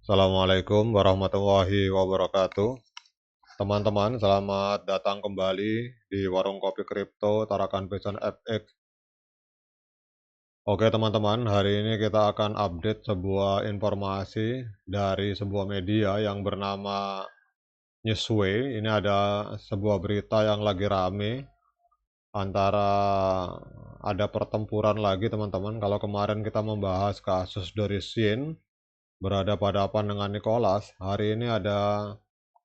Assalamualaikum warahmatullahi wabarakatuh. Teman-teman, selamat datang kembali di Warung Kopi Kripto Tarakan Pesan FX. Oke teman-teman, hari ini kita akan update sebuah informasi dari sebuah media yang bernama Newsway. Ini ada sebuah berita yang lagi rame antara ada pertempuran lagi teman-teman. Kalau kemarin kita membahas kasus Dorisin berhadapan dengan Nicholas, hari ini ada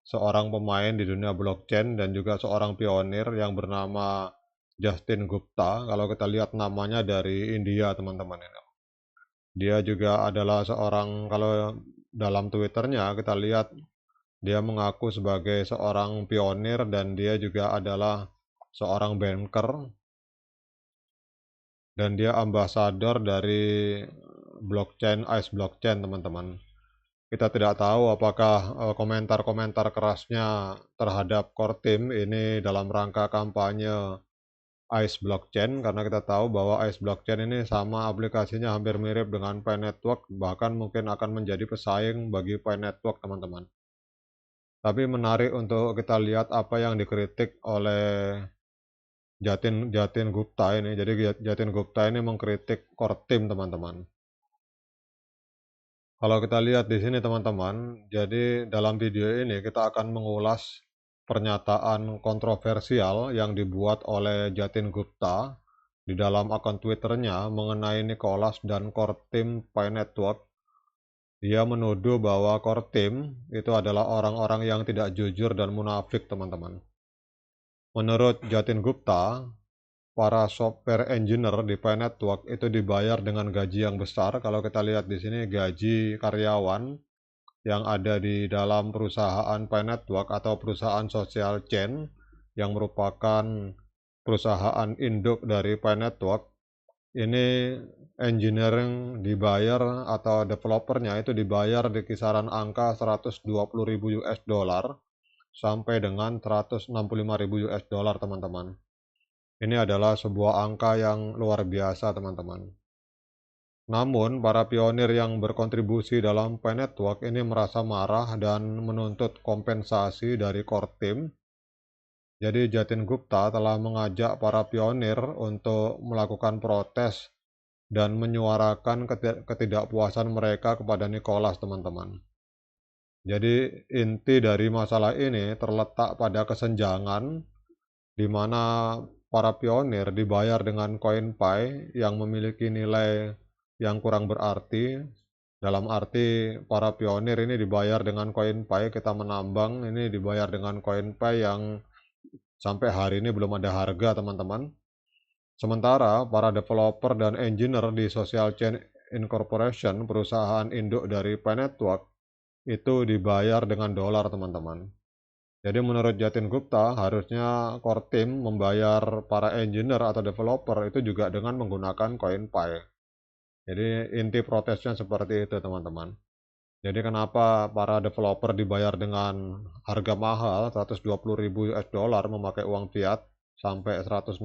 seorang pemain di dunia blockchain dan juga seorang pionir yang bernama Justin Gupta. Kalau kita lihat namanya dari India teman-teman, dia juga adalah seorang, kalau dalam Twitternya kita lihat dia mengaku sebagai seorang pionir dan dia juga adalah seorang banker dan dia ambasador dari blockchain Ice Blockchain teman-teman. Kita tidak tahu apakah komentar-komentar kerasnya terhadap core team ini dalam rangka kampanye Ice Blockchain, karena kita tahu bahwa Ice Blockchain ini sama aplikasinya hampir mirip dengan Pi Network, bahkan mungkin akan menjadi pesaing bagi Pi Network teman-teman. Tapi menarik untuk kita lihat apa yang dikritik oleh Jatin Gupta ini. Jadi Jatin Gupta ini mengkritik core team teman-teman. Kalau kita lihat di sini teman-teman, jadi dalam video ini kita akan mengulas pernyataan kontroversial yang dibuat oleh Jatin Gupta di dalam akun Twitternya mengenai Nicholas dan core team Pi Network. Dia menuduh bahwa core team itu adalah orang-orang yang tidak jujur dan munafik teman-teman. Menurut Jatin Gupta, para software engineer di Pi Network itu dibayar dengan gaji yang besar. Kalau kita lihat di sini gaji karyawan yang ada di dalam perusahaan Pi Network atau perusahaan social chain yang merupakan perusahaan induk dari Pi Network, ini engineering dibayar atau developernya itu dibayar di kisaran angka 120.000 US dollar sampai dengan 165.000 US dollar teman-teman. Ini adalah sebuah angka yang luar biasa teman-teman. Namun, para pionir yang berkontribusi dalam Pi Network ini merasa marah dan menuntut kompensasi dari core team. Jadi Jatin Gupta telah mengajak para pionir untuk melakukan protes dan menyuarakan ketidakpuasan mereka kepada Nicholas teman-teman. Jadi inti dari masalah ini terletak pada kesenjangan di mana para pionir dibayar dengan koin Pi yang memiliki nilai yang kurang berarti. Dalam arti para pionir ini dibayar dengan koin Pi, kita menambang ini dibayar dengan koin Pi yang sampai hari ini belum ada harga teman-teman. Sementara para developer dan engineer di Social Chain Incorporation, perusahaan induk dari Pi Network, itu dibayar dengan dolar teman-teman. Jadi menurut Jatin Gupta, harusnya core team membayar para engineer atau developer itu juga dengan menggunakan koin Pi. Jadi inti protesnya seperti itu teman-teman. Jadi kenapa para developer dibayar dengan harga mahal 120.000 US dollar memakai uang fiat sampai 165.000,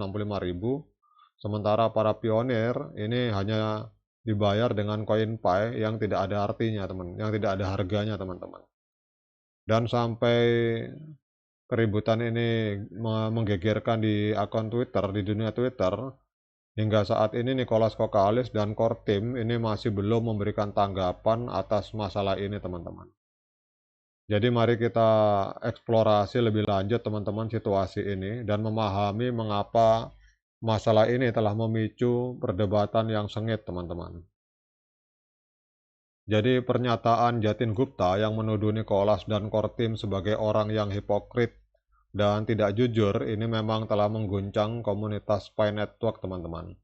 sementara para pionir ini hanya dibayar dengan koin Pi yang tidak ada artinya teman, yang tidak ada harganya teman-teman. Dan sampai keributan ini menggegerkan di akun Twitter, di dunia Twitter, hingga saat ini Nicholas Kokalis dan core team ini masih belum memberikan tanggapan atas masalah ini teman-teman. Jadi mari kita eksplorasi lebih lanjut teman-teman situasi ini dan memahami mengapa masalah ini telah memicu perdebatan yang sengit teman-teman. Jadi pernyataan Jatin Gupta yang menuduh Nicholas dan core team sebagai orang yang hipokrit dan tidak jujur ini memang telah mengguncang komunitas Pi Network teman-teman.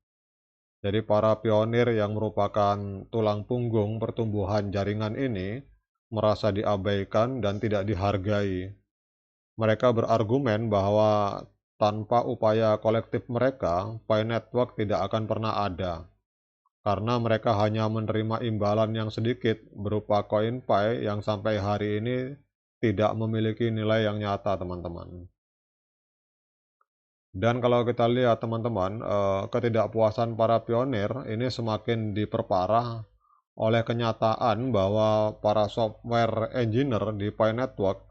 Jadi para pionir yang merupakan tulang punggung pertumbuhan jaringan ini merasa diabaikan dan tidak dihargai. Mereka berargumen bahwa tanpa upaya kolektif mereka, Pi Network tidak akan pernah ada. Karena mereka hanya menerima imbalan yang sedikit berupa koin Pi yang sampai hari ini tidak memiliki nilai yang nyata teman-teman. Dan kalau kita lihat teman-teman, ketidakpuasan para pionir ini semakin diperparah oleh kenyataan bahwa para software engineer di Pi Network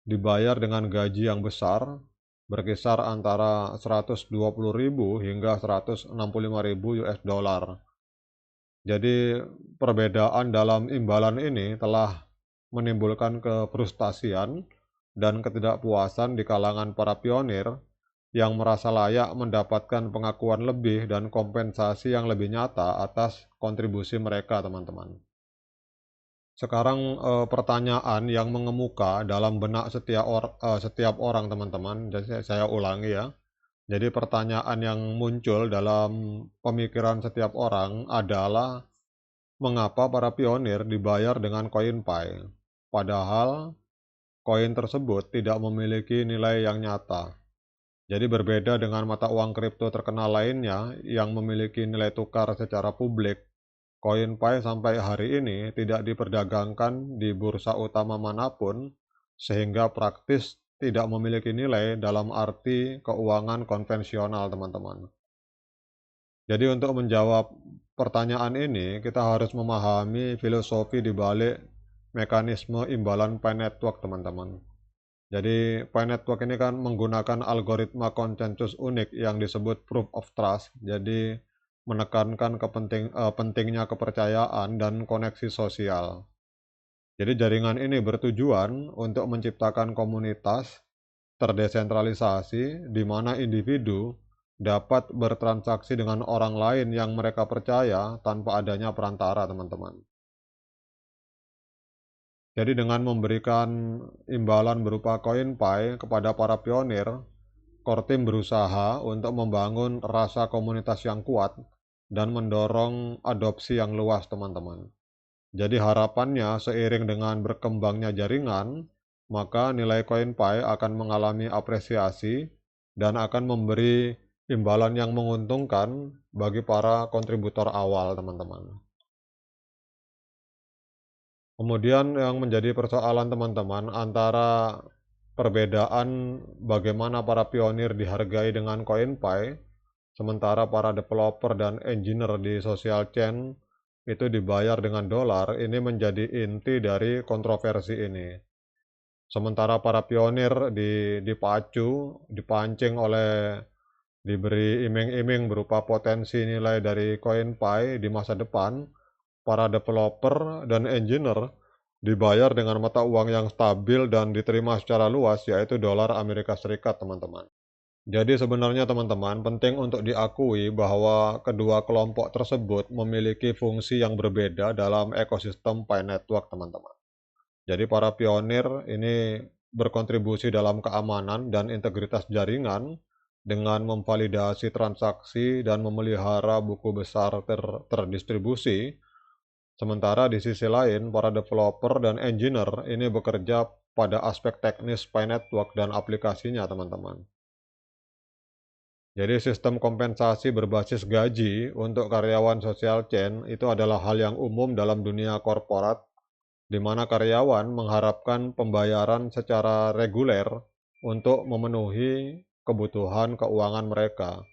dibayar dengan gaji yang besar, berkisar antara 120.000 hingga 165.000 US dollar. Jadi perbedaan dalam imbalan ini telah menimbulkan kefrustasian dan ketidakpuasan di kalangan para pionir yang merasa layak mendapatkan pengakuan lebih dan kompensasi yang lebih nyata atas kontribusi mereka, teman-teman. Sekarang pertanyaan yang mengemuka dalam benak setiap orang, teman-teman. Jadi saya ulangi ya. Jadi pertanyaan yang muncul dalam pemikiran setiap orang adalah mengapa para pionir dibayar dengan koin Pi, padahal koin tersebut tidak memiliki nilai yang nyata. Jadi berbeda dengan mata uang kripto terkenal lainnya yang memiliki nilai tukar secara publik, koin Pi sampai hari ini tidak diperdagangkan di bursa utama manapun, sehingga praktis tidak memiliki nilai dalam arti keuangan konvensional, teman-teman. Jadi untuk menjawab pertanyaan ini, kita harus memahami filosofi di balik mekanisme imbalan Pi Network, teman-teman. Jadi Pi Network ini kan menggunakan algoritma konsensus unik yang disebut proof of trust. Jadi menekankan pentingnya kepercayaan dan koneksi sosial. Jadi jaringan ini bertujuan untuk menciptakan komunitas terdesentralisasi di mana individu dapat bertransaksi dengan orang lain yang mereka percaya tanpa adanya perantara, teman-teman. Jadi dengan memberikan imbalan berupa koin Pi kepada para pionir, core team berusaha untuk membangun rasa komunitas yang kuat dan mendorong adopsi yang luas, teman-teman. Jadi harapannya seiring dengan berkembangnya jaringan, maka nilai koin Pi akan mengalami apresiasi dan akan memberi imbalan yang menguntungkan bagi para kontributor awal, teman-teman. Kemudian yang menjadi persoalan, teman-teman, antara perbedaan bagaimana para pionir dihargai dengan koin Pi, sementara para developer dan engineer di social chain itu dibayar dengan dolar, ini menjadi inti dari kontroversi ini. Sementara para pionir dipancing oleh diberi iming-iming berupa potensi nilai dari koin Pi di masa depan, para developer dan engineer dibayar dengan mata uang yang stabil dan diterima secara luas, yaitu dolar Amerika Serikat, teman-teman. Jadi sebenarnya, teman-teman, penting untuk diakui bahwa kedua kelompok tersebut memiliki fungsi yang berbeda dalam ekosistem Pi Network, teman-teman. Jadi para pionir ini berkontribusi dalam keamanan dan integritas jaringan dengan memvalidasi transaksi dan memelihara buku besar terdistribusi. Sementara di sisi lain, para developer dan engineer ini bekerja pada aspek teknis Pi Network dan aplikasinya, teman-teman. Jadi sistem kompensasi berbasis gaji untuk karyawan social chain itu adalah hal yang umum dalam dunia korporat, di mana karyawan mengharapkan pembayaran secara reguler untuk memenuhi kebutuhan keuangan mereka.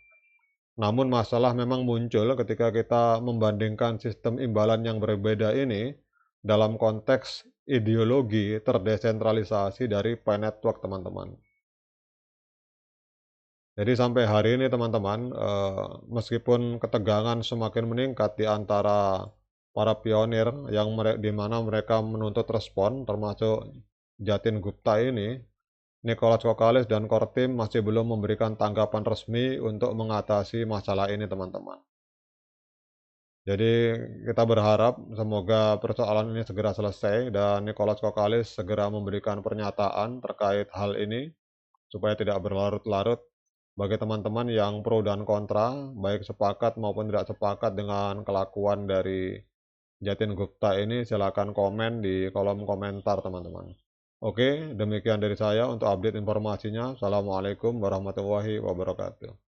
Namun masalah memang muncul ketika kita membandingkan sistem imbalan yang berbeda ini dalam konteks ideologi terdesentralisasi dari Pi Network, teman-teman. Jadi sampai hari ini, teman-teman, meskipun ketegangan semakin meningkat di antara para pionir di mana mereka menuntut respon, termasuk Jatin Gupta ini, Nicholas Kokalis dan core team masih belum memberikan tanggapan resmi untuk mengatasi masalah ini, teman-teman. Jadi kita berharap semoga persoalan ini segera selesai dan Nicholas Kokalis segera memberikan pernyataan terkait hal ini supaya tidak berlarut-larut. Bagi teman-teman yang pro dan kontra, baik sepakat maupun tidak sepakat dengan kelakuan dari Jatin Gupta ini, silakan komen di kolom komentar, teman-teman. Oke, demikian dari saya untuk update informasinya. Assalamualaikum warahmatullahi wabarakatuh.